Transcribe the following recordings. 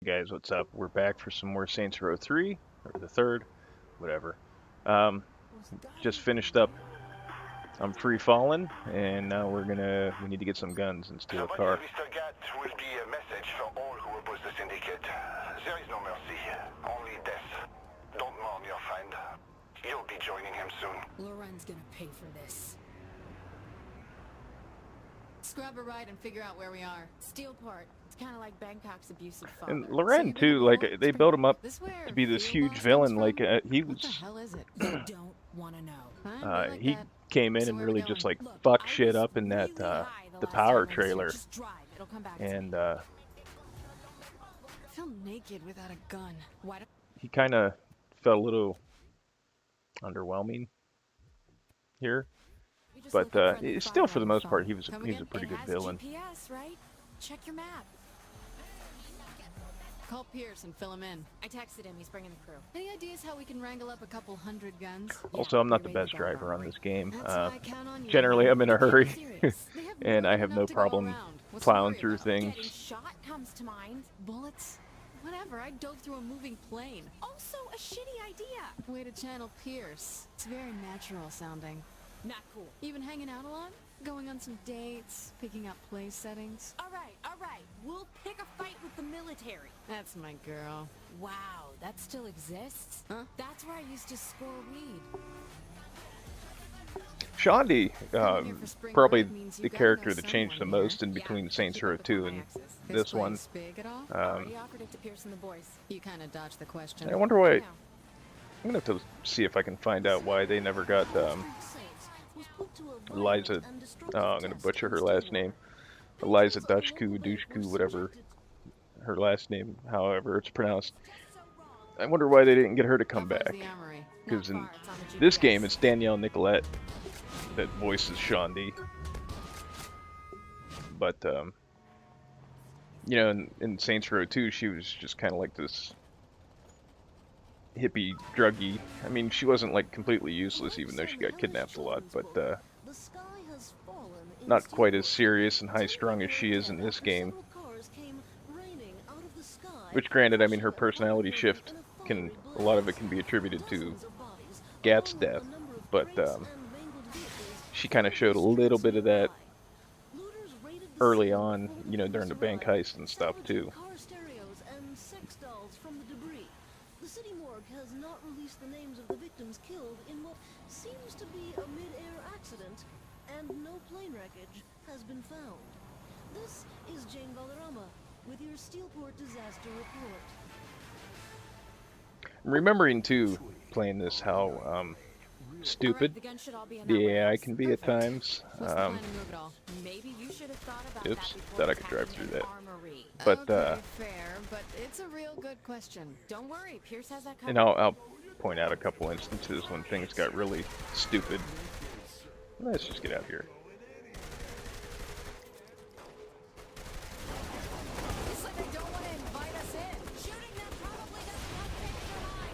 Guys, what's up? We're back for some more Saints Row 3, or the third, whatever. Um, just finished up. I'm free fallen, and now we need to get some guns and steal a Somebody car. Mr. Gat will be a message for all who oppose the Syndicate. There is no mercy, only death. Don't mourn your friend. You'll be joining him soon. Loren's gonna pay for this. Scrub a ride and figure out where we are. Steelport. It's kind of like Bangkok's abusive father. And So Loren you've been too, like involved? they built him up This where to be this Field huge Boss villain. comes Like from? he What the was, hell is it? You don't want to know. I like he that. came in So and where we really going? just like Look, fucked I shit was up in that really high the the last power time I was here. trailer, Just drive. It'll come back to me. and I feel naked without a gun. Why don't he kind of felt a little underwhelming here. we just But look up friendly still, fire for the on most phone? part, he was Come a again? pretty It good has villain. GPS, right? Check your map. Call Pierce and fill him in. I texted him. He's bringing the crew. Any ideas how we can wrangle up a couple hundred guns? Also, I'm not the best driver on this game. That's why I count on you. Generally, I'm in a hurry, Serious. They have and more I than have enough no to go problem around. What's to plowing worry through about? things. Getting shot comes to mind. Bullets? Whatever. I dove through a moving plane. Also, a shitty idea. Way to channel Pierce. It's very natural sounding. Not cool. Even hanging out a lot? Going on some dates, picking up place settings. All right. We'll pick a fight with the military. That's my girl. Wow, that still exists? Huh? That's where I used to score weed. Shondi, Coming here for spring probably break means you the gotta character know that changed the someone most in Yeah, between keep Saints up Row with 2 my and exes. this one. place big at all? Already offered it to Pierce and the boys. You kind of dodged the question. I wonder why. Yeah. I'm gonna have to see if I can find out why they never got Eliza. Oh, I'm gonna butcher her last name. Eliza Dushku, whatever her last name, however it's pronounced. I wonder why they didn't get her to come How far's back. the armory? Because in Not far, it's on the this GPS. game, it's Danielle Nicolette that voices Shondi. But you know, in Saints Row 2, she was just kind of like this hippie, druggy. I mean, she wasn't like completely useless, even though she got kidnapped a lot. But not quite as serious and high-strung as she is in this game. Which, granted, I mean, her personality shift a lot of it can be attributed to Gat's death, but she kind of showed a little bit of that early on, you know, during the bank heist and stuff too. The city morgue has not released the names of the victims killed in what seems to be a mid-air accident, and no plane wreckage has been found. This is Jane Valderrama with your Steelport disaster report. I'm remembering too, playing this, how stupid The gun should all be in the that AI warehouse. can be at times. What's the plan to move it all? Maybe you should have thought about Oops, that before thought I could drive attacking through an that. armory. But Okay, fair, but it's a real good question. Don't worry, Pierce has that covered. and I'll point out a couple instances when things got really stupid. Let's just get out of here. It's like they don't want to invite us in. Shooting them probably doesn't help change their mind.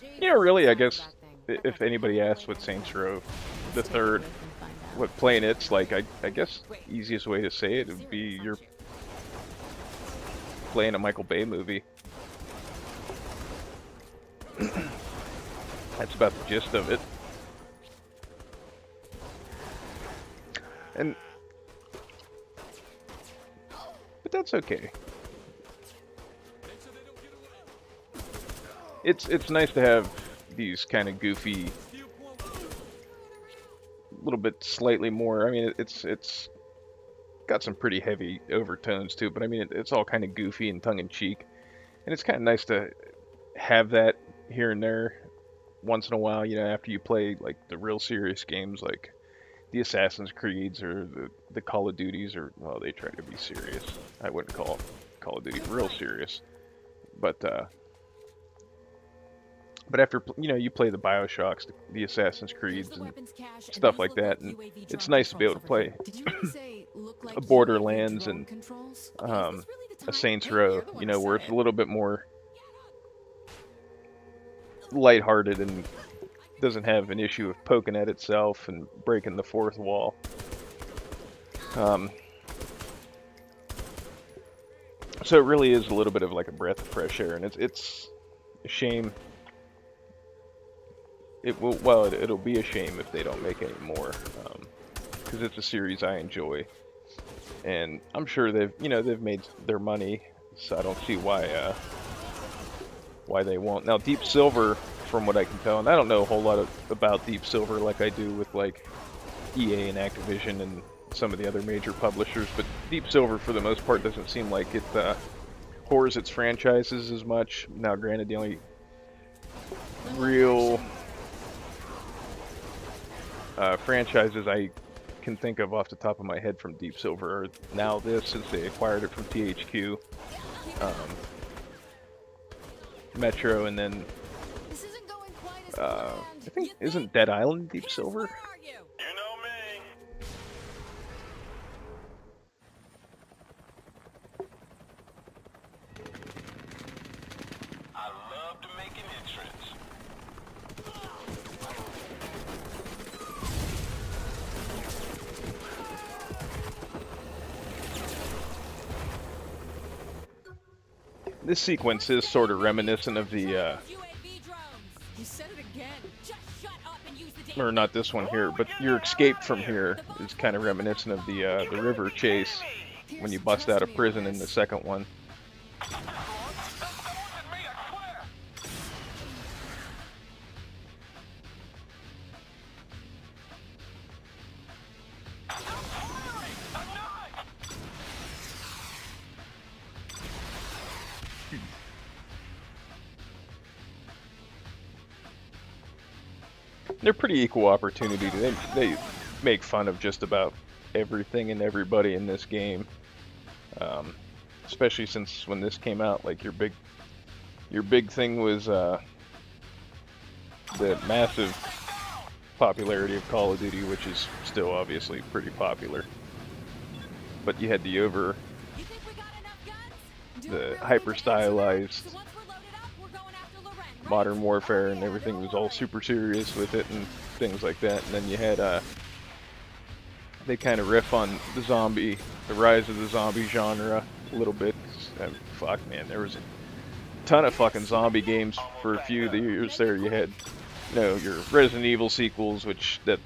Keep it up. Yeah, really, I guess That thing. if anybody asks what Saints Row the Let's take a third, look and find out. what playing it's like, I guess easiest way to say it would be you're playing a Michael Bay movie. That's about the gist of it. And but that's okay. It's nice to have these kind of goofy, little bit slightly more. I mean, it's got some pretty heavy overtones too, but I mean, it's all kind of goofy and tongue in cheek, and it's kind of nice to have that here and there once in a while. You know, after you play like the real serious games like the Assassin's Creeds or the Call of Duties, or well, they try to be serious. I wouldn't call Call of Duty real serious, but after you play the BioShocks, the Assassin's Creeds, and stuff like that, and it's nice to be able to play Did you really say look like a UAV Borderlands drone and controls? a Saints Row, you know, where it's a little bit more lighthearted and doesn't have an issue of poking at itself and breaking the fourth wall. So it really is a little bit of like a breath of fresh air, and it's a shame. It'll be a shame if they don't make any more, because it's a series I enjoy, and I'm sure they've made their money, so I don't see why they won't. Now Deep Silver, from what I can tell, and I don't know a whole lot about Deep Silver like I do with like EA and Activision and some of the other major publishers, but Deep Silver for the most part doesn't seem like it whores its franchises as much. Now granted, the only real franchises I can think of off the top of my head from Deep Silver are Now This, since they acquired it from THQ, Metro, and then This isn't going quite as planned. I think, isn't Dead Island Deep Silver? You know me. I love to make an entrance. This sequence is sort of reminiscent of the, UAV drones. You said it again. Just shut up and use the damn. or not this one here, but your escape from here is kind of reminiscent of the river chase when you bust out of prison in the second one. They're pretty equal opportunity. They make fun of just about everything and everybody in this game, especially since when this came out, like your big thing was the massive popularity of Call of Duty, which is still obviously pretty popular. But you had the You think we got enough guns? the hyper stylized So once we're loaded up, we're going after Loren, right? Modern Warfare, and everything was all super serious with it and things like that. And then you had they kind of riff on the rise of the zombie genre a little bit. And fuck, man, there was a ton of fucking zombie games for a few of the years there. You had, your Resident Evil sequels, which the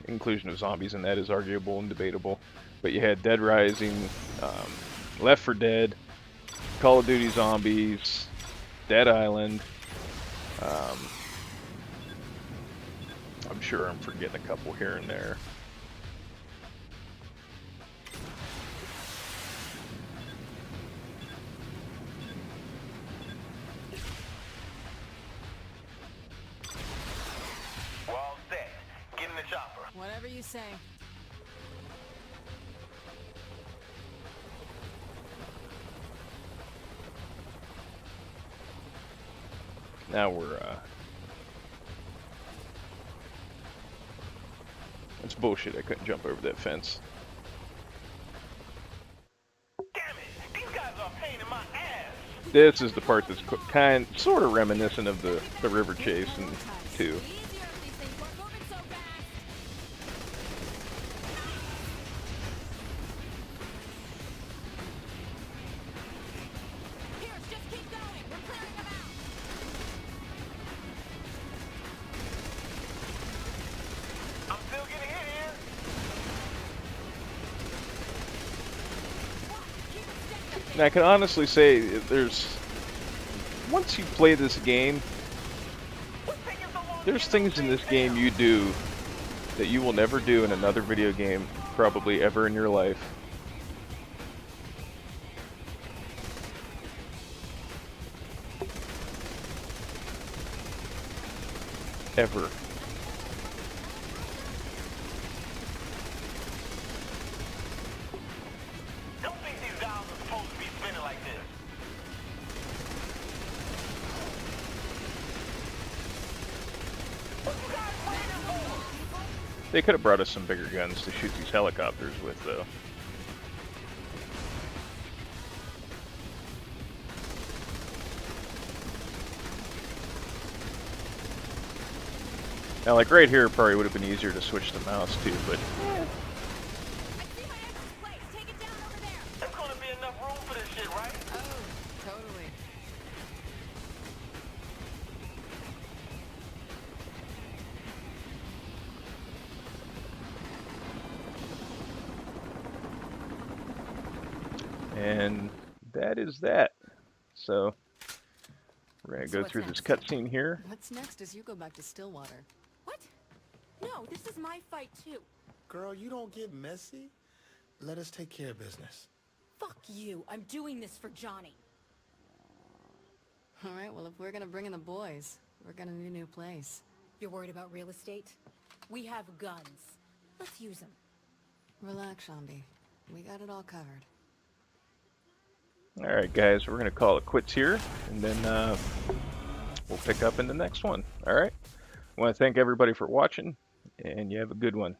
inclusion of zombies in that is arguable and debatable. But you had Dead Rising, Left 4 Dead, Call of Duty Zombies, Dead Island. I'm sure I'm forgetting a couple here and there. Well set. Get in the chopper. Whatever you say. Now we're, it's bullshit, I couldn't jump over that fence. Damn it! These guys are a pain in my ass. This is the part that's sort of reminiscent of the river chase in 2. Easier if these things weren't moving so fast. Pierce, just keep going. We're clearing them out. I'm still getting hit here. Keep it steady. And I can honestly say once you play this game, there's things in this game you do that you will never do in another video game, probably ever in your life. Ever. Don't think these guys are supposed to be spinning like this. They could have brought us some bigger guns to shoot these helicopters with, though. Now, like right here, probably would have been easier to switch the mouse too, but I see my ex's place. Take it down over there. There's gonna be enough room for this shit, right? Oh, totally. and that is that. So we're gonna So go what's through this next? cutscene here. What's next is you go back to Stillwater. What? No, this is my fight too. Girl, you don't get messy. Let us take care of business. Fuck you. I'm doing this for Johnny. All right, well, if we're gonna bring in the boys, we're gonna need a new place. You're worried about real estate? We have guns. Let's use them. Relax, Shambi. We got it all covered. All right, guys, we're gonna call it quits here, and then we'll pick up in the next one. All right. I want to thank everybody for watching, and you have a good one.